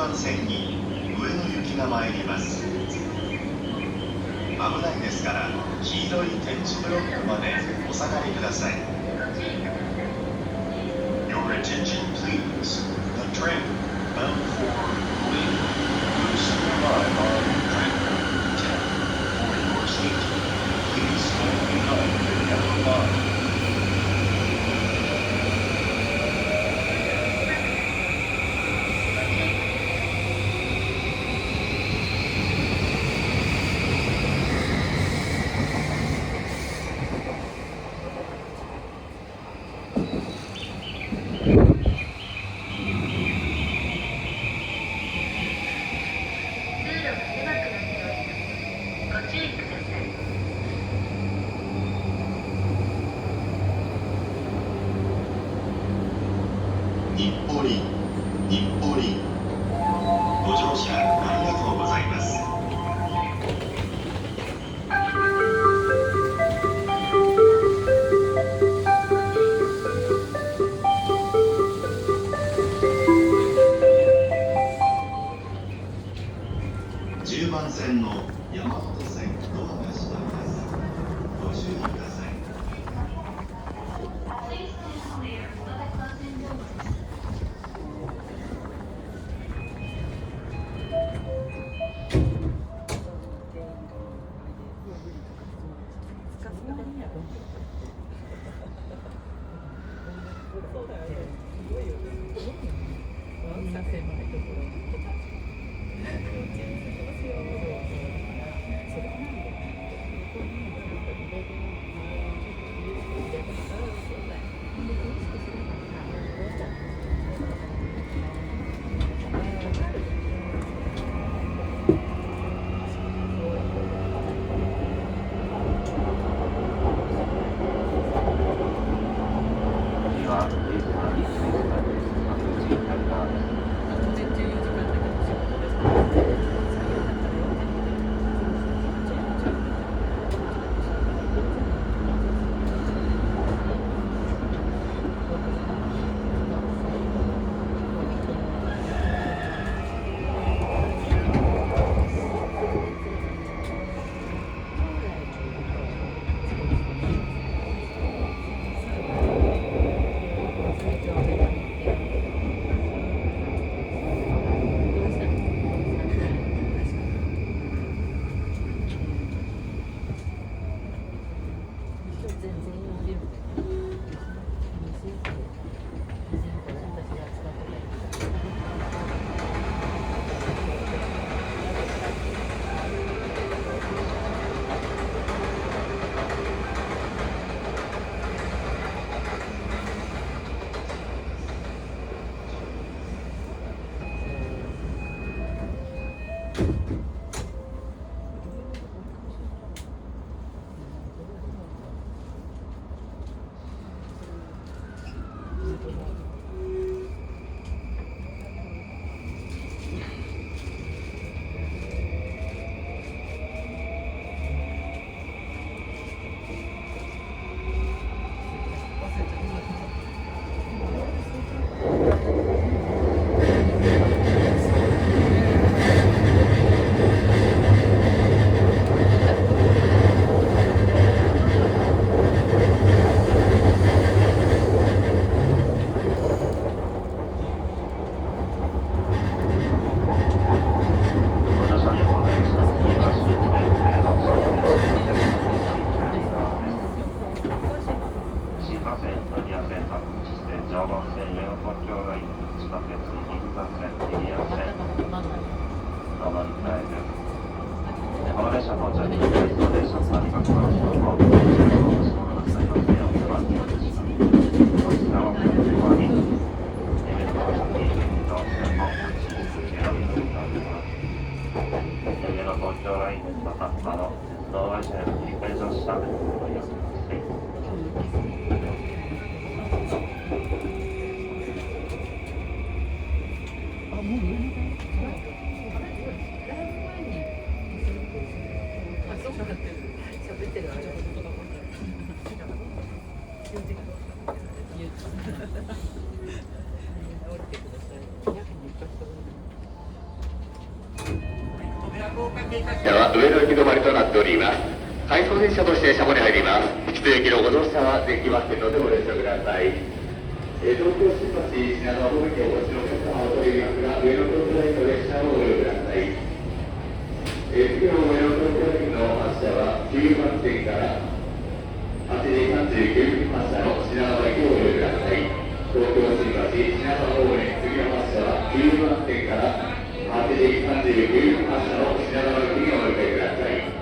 番線に上野行きが参ります。危ないですから黄色い点字ブロックまでお下がりください。 Your attention please. The train bound for Wing will soon arrive on track 10. For your safety, please stand behind the yellow line. 日暮里、日暮里。ご乗車ありがとうございます。10番線の山手線ドアが閉まります。ご注意ください。は上野行き止まりとなっております。回送電車として車庫に入ります。引き続きのご乗車はできませんのでご了承ください。東京新橋品川方面にお越しのお客様を取りますが、上野東京ラインの列車をご利用ください。次の上野東京ラインの発車は9番線から8時39分発車の品川駅をご利用ください。東京新橋品川方面次の発車は9番線から8時39分発車の品川駅にお乗り換えください。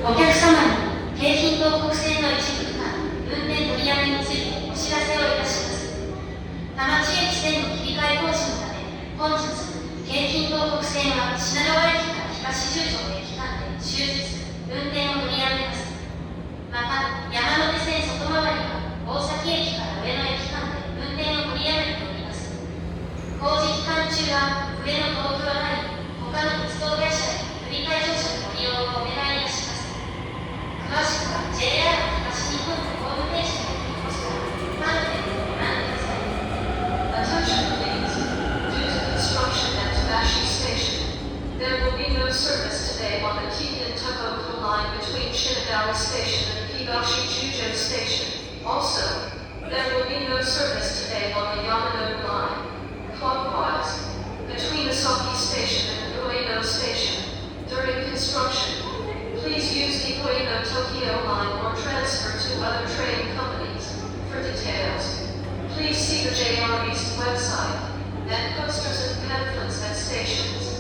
お客様に京浜東北線の一部区間運転取りやめについてお知らせをいたします。田町駅線の切り替え工事のため、本日京浜東北線は品川駅から東十条駅間で終日運転を取りやめます。また山手線外回りは大崎駅から上野駅間で運転を取りやめております。工事期間中は上野東京ライン他の鉄道会社で振り service today on the Yamanote Line, clockwise, between Asaki Station and Ueno Station. During construction, please use the Ueno Tokyo Line or transfer to other train companies. For details, please see the JR East website and posters and pamphlets at stations.